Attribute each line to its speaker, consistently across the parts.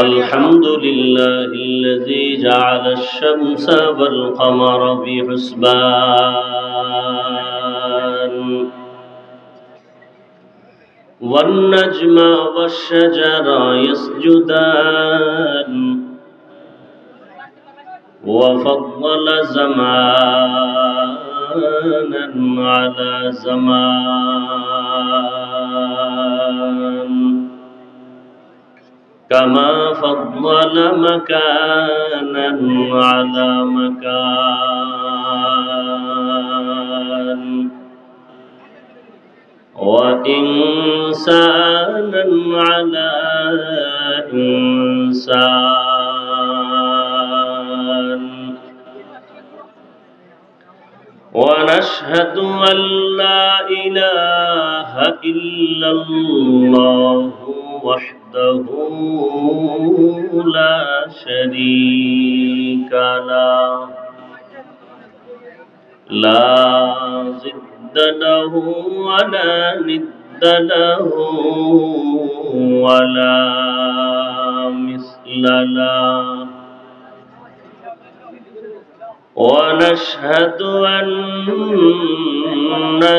Speaker 1: الحمد لله الذي جعل الشمس والقمر بحسبان والنجم والشجر يسجدان وفضل زمانا على زمان كما فضل مكانا على مكان وإنسانا على إنسان ونشهد أن لا إله إلا الله وحده لا شريك له لا ضد له ولا ند له ولا مثل له ونشهد أن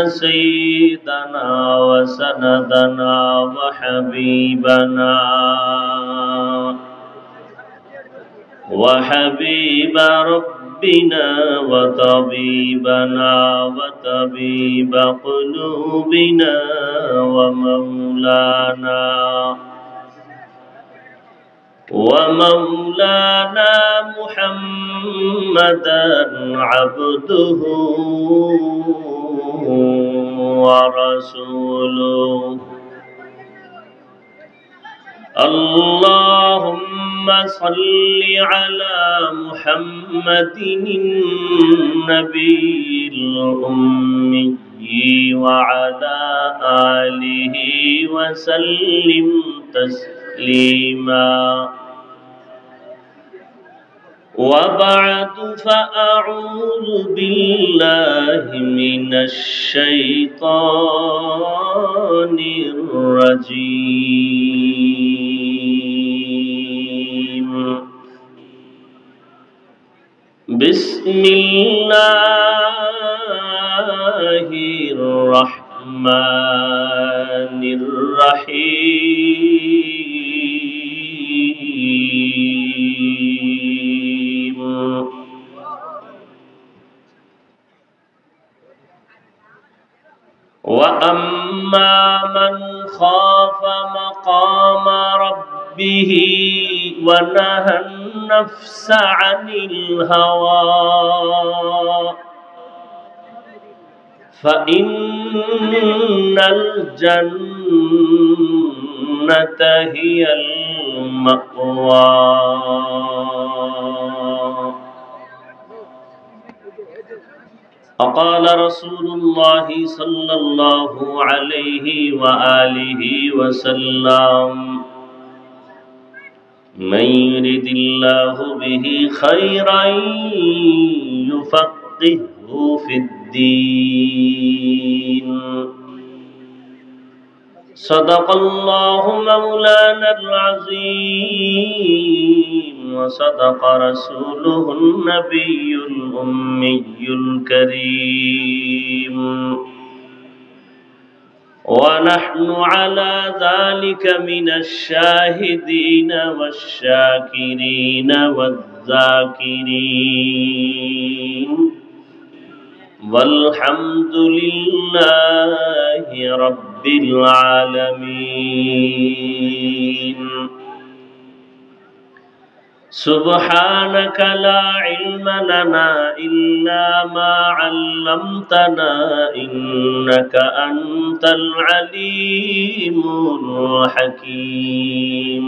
Speaker 1: سيدنا وسندنا وحبيب ربنا وطبيبنا وطبيب قلوبنا ومولانا محمدا عبده ورسوله اللهم صل على محمد النبي الأمي وعلى آله وسلم تسليما وبعد فأعوذ بالله من الشيطان الرجيم بسم الله الرحمن الرحيم وأما من خاف مقام ربه ونهى النفس عن الهوى فإن الجنة هي المأوى وقال رسول الله صلى الله عليه وآله وسلم من يرد الله به خيرا يفقهه في الدين صدق الله مولانا العظيم وصدق رسوله النبي الأمي الكريم ونحن على ذلك من الشاهدين والشاكرين والذاكرين والحمد لله رب العالمين سبحانك لا علم لنا إلا ما علمتنا إنك أنت العليم الحكيم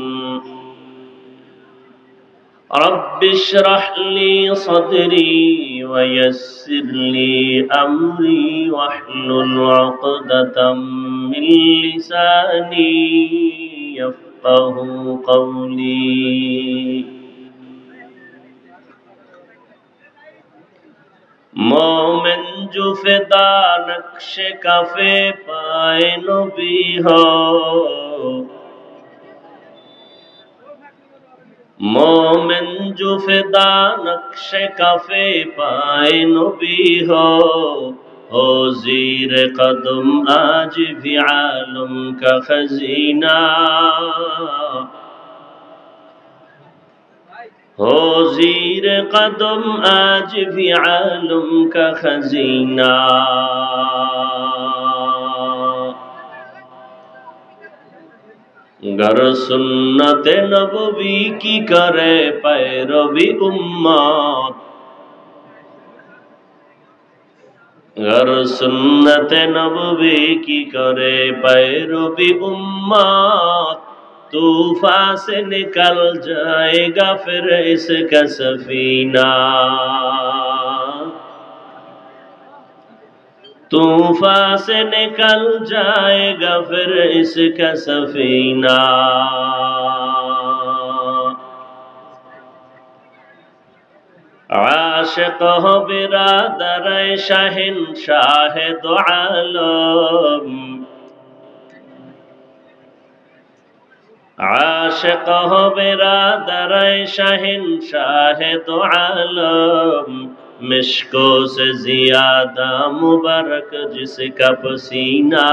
Speaker 1: رب اشرح لي صدري ويسر لي أمري واحلل عقدة من لساني يفقه قولي مومن جو فدا نقش کفے پائے نبی ہو मोमिन जो फिदा नक्श कफे पाए नबी हो ज़ीर कदम आज भी आलम का खजीना, हो ज़ीर कदम आज भी आलम का खजीना। गर सुन्नत नबवी की करे पैरवी उम्मत, गर सुन्नत नबवी की करे पैरवी उम्मत, तूफान से निकल जाएगा फिर इसका सफीना, तूफान से निकल जाएगा फिर इसका सफीना। आशिक हो बिरादर शहंशाह दो आलम, आशिक हो बिरादर शहंशाह दो आलम, मिश्को से ज़ियादा मुबारक जिसका पसीना,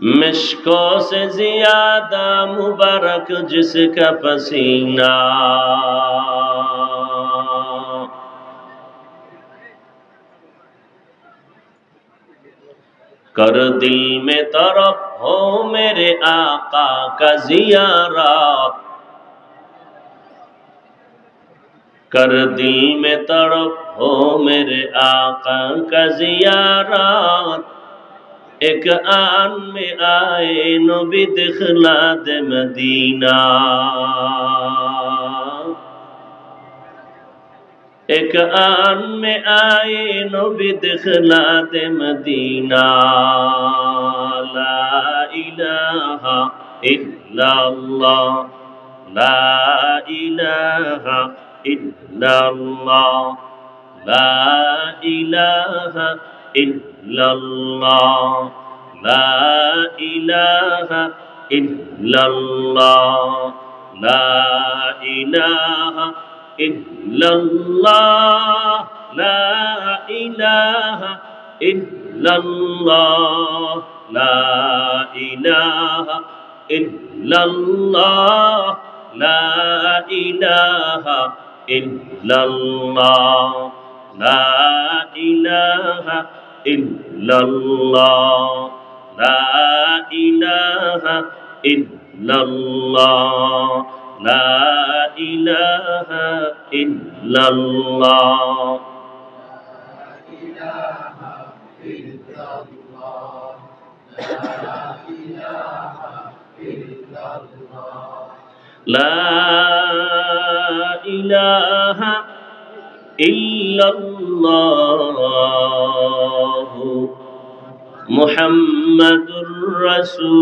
Speaker 1: मिश्को से ज़ियादा मुबारक जिसका पसीना। कर दिल में तरफ हो मेरे आका का ज़ियारत, कर दिल में तरफ हो मेरे आका का ज़ियारत, एक आन में आए नबी दिखला दे मदीना, एक आन में आए नबी दिखला दे मदीना। ला इलाहा इल्लल्लाह, ला इलाहा इल्लल्लाह, ला इलाहा इल्लल्लाह, ला इलाहा इल्लल्लाह, ला इलाहा इल्लल्लाह, ला इलाहा इल्लल्लाह, ला इलाहा इल्लल्लाह, ला इलाहा इल्लल्लाह, ला इलाहा इल्लल्लाह, ला इलाहा इल्लल्लाह, ला इलाहा इल्लल्लाह। ला इलाहा इल्लल्लाह मुहम्मदुर रसूलुल्लाह।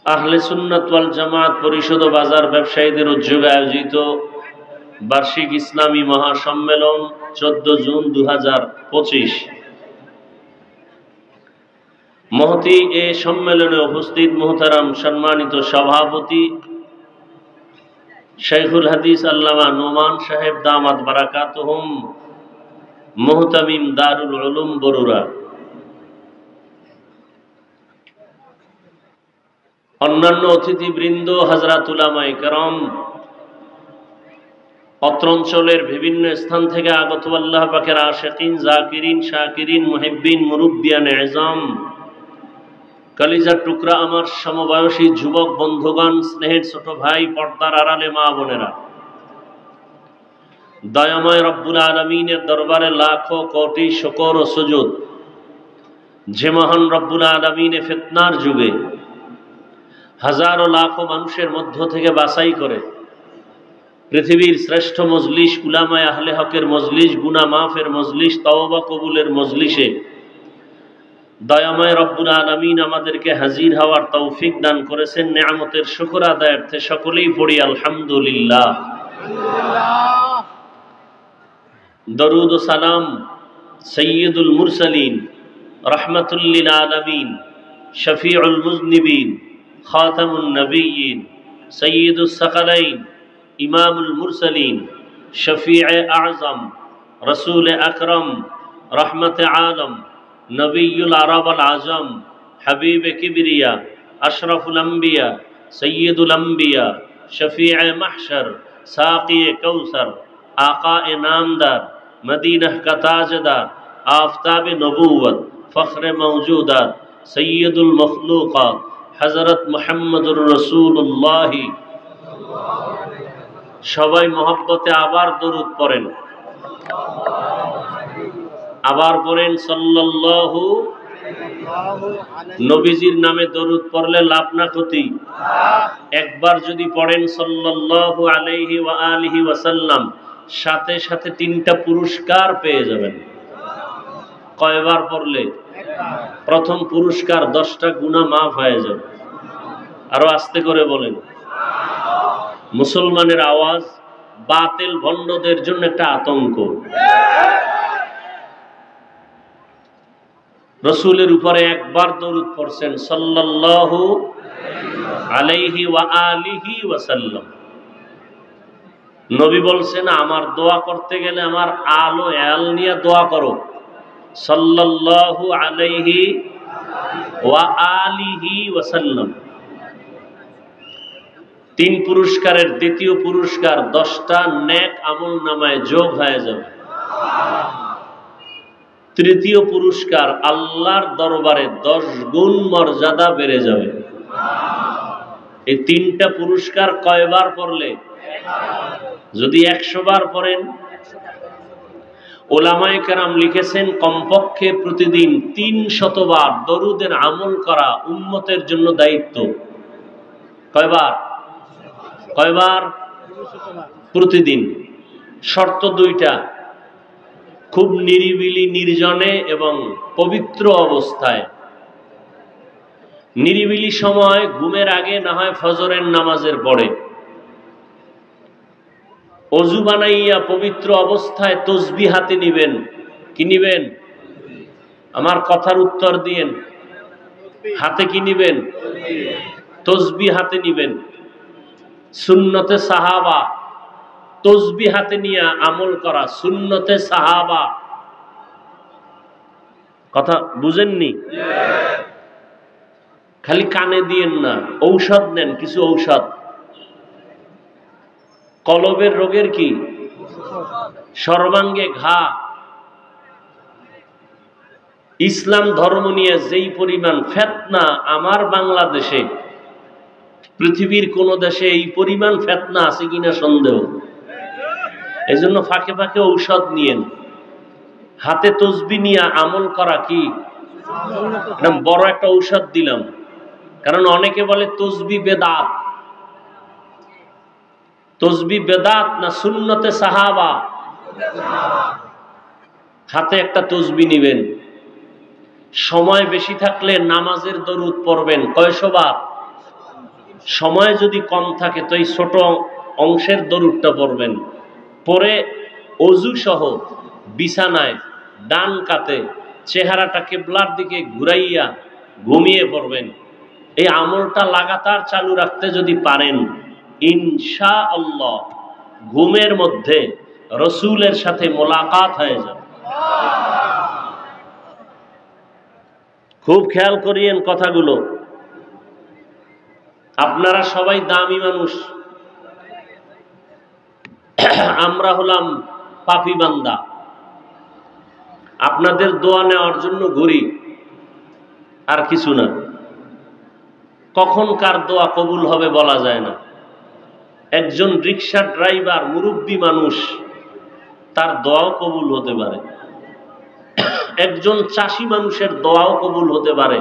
Speaker 1: আহলে সুন্নাত ওয়াল জামাত পরিষদ ও বাজার ব্যবসায়ীদের উদ্যোগে আয়োজিত বার্ষিক ইসলামী মহাসম্মেলন 14 জুন 2025। মহতি এ সম্মেলনে উপস্থিত মুহতারাম সম্মানিত সভাপতি শাইখুল হাদিস আল্লামা নোমান সাহেব দামাত বারাকাতুহুম, মুহতামিম দারুল উলুম বরুড়া, অন্যান্য অতিথিবৃন্দ, হযরত উলামায়ে কেরাম, অত্র অঞ্চলের বিভিন্ন স্থান থেকে আগত আল্লাহ পাকের আশিকিন, জাকিরিন, শাকিরিন, মুহিব্বিন, মুরব্বিয়ানে ইজাম, কলিজার টুকরা আমার সমবয়সী যুবক বন্ধুগণ, স্নেহের ছোট ভাই, পর্দার আড়ালে মা বোনেরা, দয়াময় রব্বুল আলামিনের দরবারে লাখো কোটি শুকর ও সুজুদ, যে মহান রব্বুল আলামিনে ফিতনার যুগে হাজারো লাখো মানুষের মধ্য থেকে বাছাই করে পৃথিবীর শ্রেষ্ঠ মজলিস, উলামায়ে আহলে হকের মজলিস, গুনাহ মাফের মজলিস, তওবা কবুলের মজলিসে দয়াময় রব্বুল আলামিন আমাদেরকে হাজির হওয়ার তৌফিক দান করেছেন। নেয়ামতের শুকর আদায়ার্থে সকলেই পড়ি আলহামদুলিল্লাহ। দরুদ ও সালাম সৈয়দুল মুরসালিন রহমাতুল লিল আলামিন শফিউল মুজনিবিন খাতামুন নবিয়্যিন সৈয়দুস সাকালাইন ইমামুল মুরসালিন শফিয়ে আযম রসুল আকরম রহমতে আলম নবিয়ুল আরব আল আজম হাবিব কিবরিয়া আশরাফুল আম্বিয়া সৈয়দুল আম্বিয়া শফিয়ে মাহশর সাকি কৌসর आका नामदार मदीना का ताजदार आफताब नबूवत फ़ख्र मौजूदात सैयदुल मखलूक़ात हज़रत मुहम्मदुर रसूलुल्लाह सबाई मोहब्बते आबार दरूद पढ़ेन आबार पढ़ेन सल्लल्लाहु नबीजिर नामे दरूद पढ़ले लाभ ना क्षति एक बार यदि पढ़ेन सल्लल्लाहु अलैहि व आलिहि वसल्लम साथे साथे तीनटा पुरस्कार पेये जाबेन कयबार पढ़ले प्रथम पुरस्कार 10टा गुनाह माफ हये जाबे आरो आस्ते करे बोलेन मुसलमानेर आवाज बातिल भण्डদের জন্য একটা আতঙ্ক रसूलेर उपरे एकबार दरूद पढ़ছেন सल्लल्लाहु अलैहि व आलिहि वसल्लम नबी बोलছেন আমার দোয়া করতে গেলে আমার আলো এল নিয়ে দোয়া করো सल्लल्लाहु अलैहि व आलिहि वसल्लम तीन पुरस्कारेर द्वितीय पुरस्कार 10टा नेक আমল নামায় যোগ হয়ে যাবে तृतीय पुरस्कार আল্লাহর দরবারে 10 গুণ মর্যাদা বেড়ে যাবে এই তিনটা পুরস্কার কয়বার পড়লে যদি 100 বার পড়েন উলামায়ে কেরাম লিখেছেন কমপক্ষে প্রতিদিন 300 বার দরুদের আমল করা উম্মতের জন্য দায়িত্ব কয়বার প্রতিদিন শর্ত দুইটা খুব নিরিবিলি নির্জনে এবং পবিত্র অবস্থায় নিরিবিলি সময় ঘুমের আগে না হয় ফজরের নামাজের পরে ওযু বানাইয়া পবিত্র অবস্থায় তাসবিহ হাতে নেবেন কি নেবেন আমার কথার উত্তর দিয়েন হাতে কি নেবেন তাসবিহ হাতে নেবেন সুন্নতে সাহাবা তাসবিহ হাতে নিয়ে আমল করা সুন্নতে সাহাবা কথা বুঝেননি খালি কানে দিয়েন না ঔষধ নেন কিছু ঔষধ কলবের রোগের কি সর্বাঙ্গে ঘা ইসলাম ধর্ম নিয়ে যেই পরিমাণ ফিতনা আমার বাংলাদেশে পৃথিবীর কোন দেশে এই পরিমাণ ফিতনা আছে কিনা সন্দেহ এজন্য ফাঁকে ফাঁকে ঔষধ নিয়েন হাতে তাসবিহ নিয়ে আমল করা কি এটা বড় একটা ঔষধ দিলাম কারণ অনেকে বলে তাসবিহ বেদাত না সুন্নতে সাহাবা হাতে একটা তাসবিহ নেবেন সময় বেশি থাকলে নামাজের দরুদ পড়বেন কয়শো বার সময় যদি কম থাকে তো এই ছোট অংশের দরুদটা পড়বেন পরে ওযু সহ বিছানায় ডান কাতে চেহারাটা কিবলার দিকে ঘুরাইয়া ঘুমিয়ে পড়বেন এই আমলটা লাগাতার চালু রাখতে যদি পারেন ইনশাআল্লাহ ঘুমের মধ্যে রাসূলের সাথে মোলাকাত হয়ে যাবে খুব খেয়াল করিয়েন কথাগুলো আপনারা সবাই দামি মানুষ আমরা হলাম পাপী বান্দা আপনাদের দোয়া নেওয়ার জন্য ঘুরি আর কিছু না কখন কার দোয়া কবুল হবে বলা যায় না একজন রিকশা ড্রাইভার মুরব্বী মানুষ তার দোয়াও কবুল হতে পারে একজন চাষী মানুষের দোয়াও কবুল হতে পারে